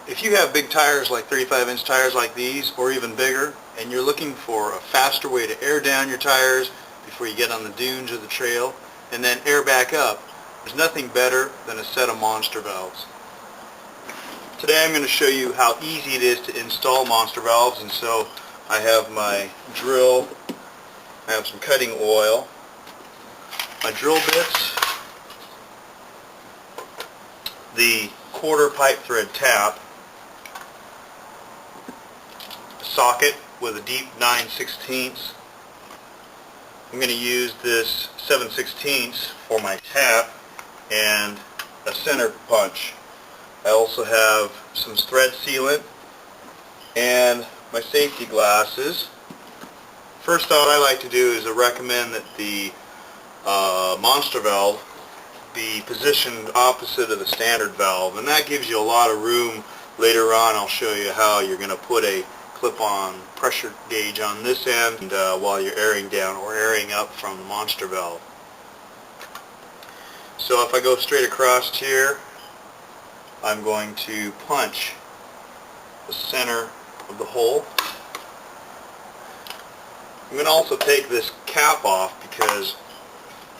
If you have big tires like 35-inch tires like these, or even bigger, and you're looking for a faster way to air down your tires before you get on the dunes or the trail, and then air back up, there's nothing better than a set of monster valves. Today I'm going to show you how easy it is to install monster valves, and so I have my drill, I have some cutting oil, my drill bits, the quarter pipe thread tap, a socket with a deep 9/16. I'm going to use this 7/16 for my tap and a center punch. I also have some thread sealant and my safety glasses. First thought I like to do is to recommend that the monster valve be positioned opposite of the standard valve, and that gives you a lot of room. Later on I'll show you how you're going to put a clip-on pressure gauge on this end while you're airing down or airing up from the monster valve. So if I go straight across here, I'm going to punch the center of the hole. I'm going to also take this cap off because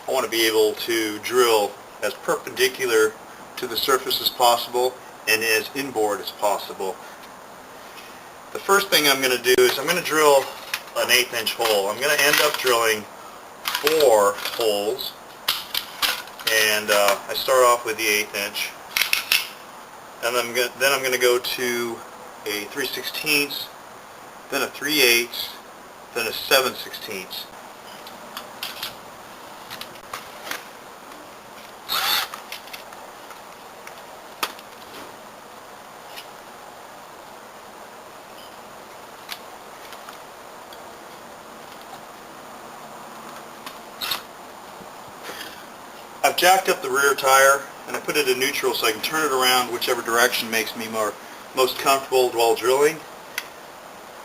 I want to be able to drill as perpendicular to the surface as possible and as inboard as possible. The first thing I'm going to do is I'm going to drill an 1/8 inch hole. I'm going to end up drilling 4 holes, and I start off with the 1/8 inch, and then I'm going to go to a 3/16, then a 3/8, then a 7/16. I've jacked up the rear tire and I put it in neutral so I can turn it around whichever direction makes me most comfortable while drilling.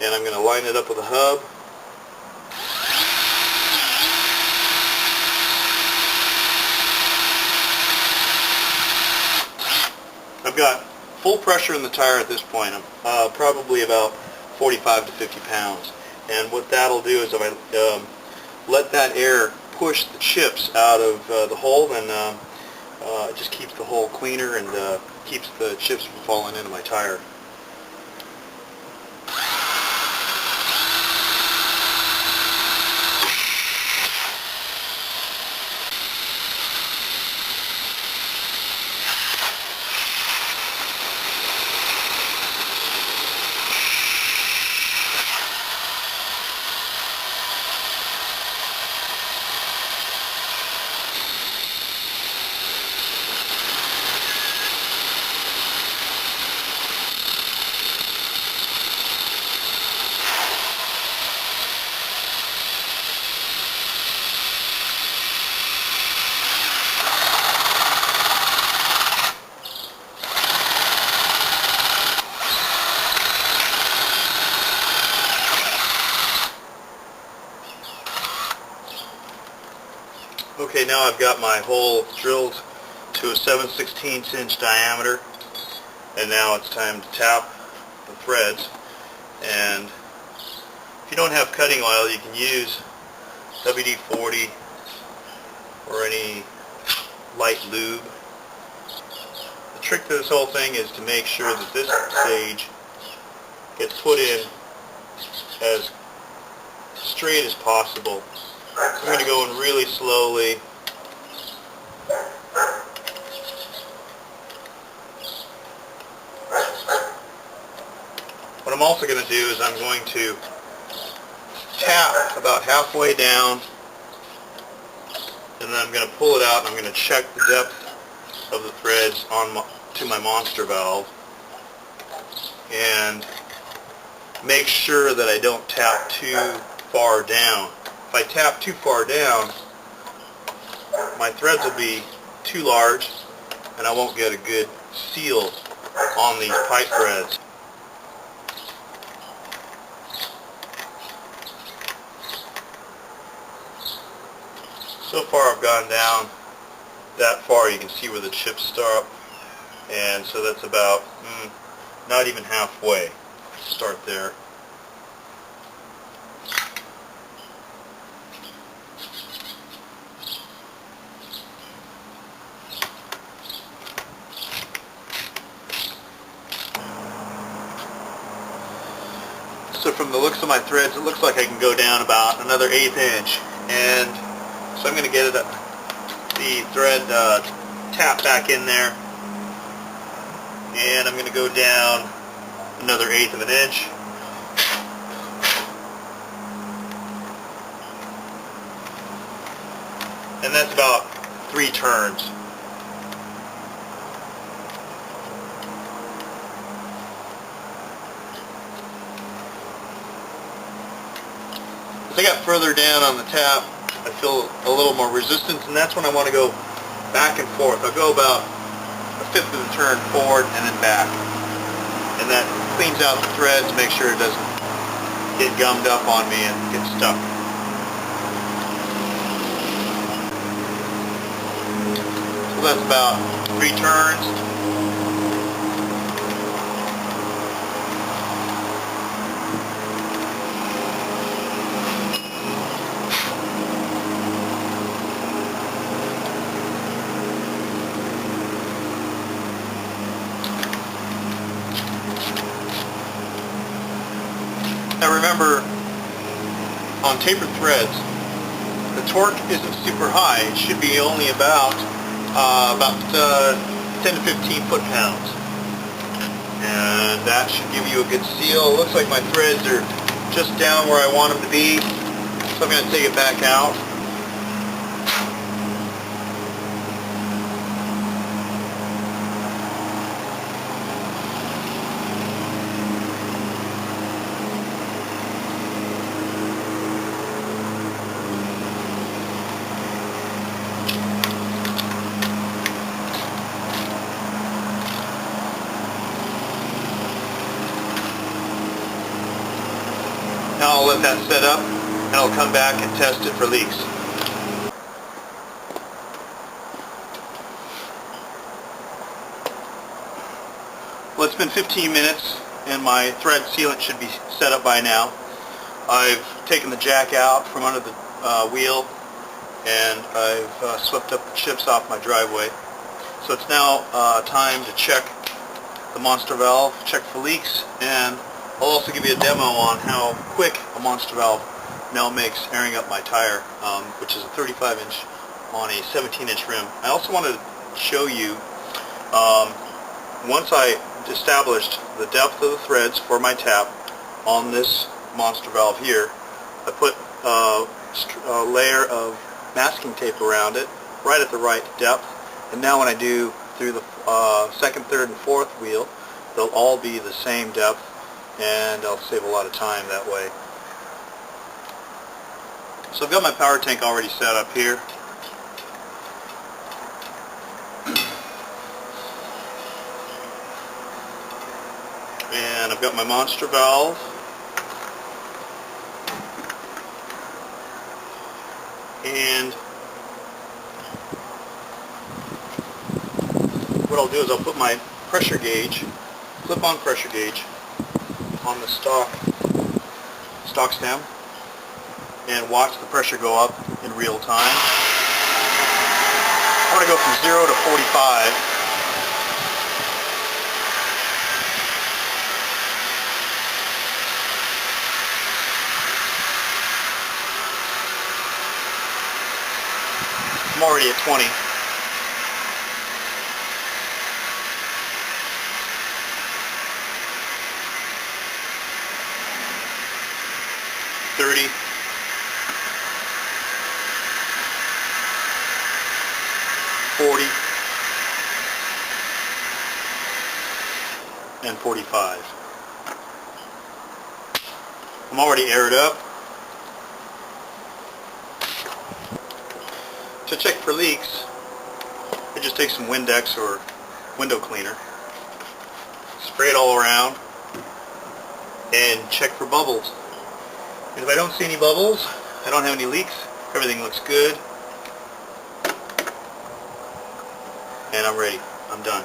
And I'm going to line it up with a hub. I've got full pressure in the tire at this point. I'm probably about 45 to 50 pounds. And what that'll do is if I let that air push the chips out of the hole, then it just keeps the hole cleaner and keeps the chips from falling into my tire. Okay, now I've got my hole drilled to a 7/16 inch diameter, and now it's time to tap the threads. And if you don't have cutting oil, you can use WD-40 or any light lube. The trick to this whole thing is to make sure that this stage gets put in as straight as possible. I'm going to go in really slowly. What I'm also going to do is I'm going to tap about halfway down, and then I'm going to pull it out and I'm going to check the depth of the threads to my monster valve and make sure that I don't tap too far down. If I tap too far down, my threads will be too large and I won't get a good seal on these pipe threads. So far I've gone down that far. You can see where the chips start, and so that's about not even halfway. Start there. So from the looks of my threads, it looks like I can go down about another 1/8 inch. And so I'm going to get the thread tap back in there, and I'm going to go down another 1/8 of an inch. And that's about 3 turns. As I got further down on the tap, I feel a little more resistance, and that's when I want to go back and forth. I'll go about 1/5 of the turn forward and then back. And that cleans out the threads, make sure it doesn't get gummed up on me and get stuck. So that's about 3 turns. Now remember, on tapered threads, the torque isn't super high. It should be only about 10 to 15 foot-pounds. And that should give you a good seal. It looks like my threads are just down where I want them to be. So I'm going to take it back out. Now I'll let that set up, and I'll come back and test it for leaks. Well, it's been 15 minutes, and my thread sealant should be set up by now. I've taken the jack out from under the wheel, and I've swept up the chips off my driveway. So it's now time to check the monster valve, check for leaks, and I'll also give you a demo on how quick a monster valve now makes airing up my tire, which is a 35-inch on a 17-inch rim. I also wanted to show you, once I established the depth of the threads for my tap on this monster valve here, I put a layer of masking tape around it, right at the right depth, and now when I do through the second, third, and fourth wheel, they'll all be the same depth, and I'll save a lot of time that way. So I've got my power tank already set up here. And I've got my monster valve. And what I'll do is I'll put my pressure gauge, clip-on pressure gauge, on the stock stem, and watch the pressure go up in real time. I want to go from 0 to 45. I'm already at 20. $30. $40. And $45. I'm already aired up. To check for leaks, I just take some Windex or window cleaner, spray it all around, and check for bubbles. And if I don't see any bubbles, I don't have any leaks, everything looks good, and I'm ready. I'm done.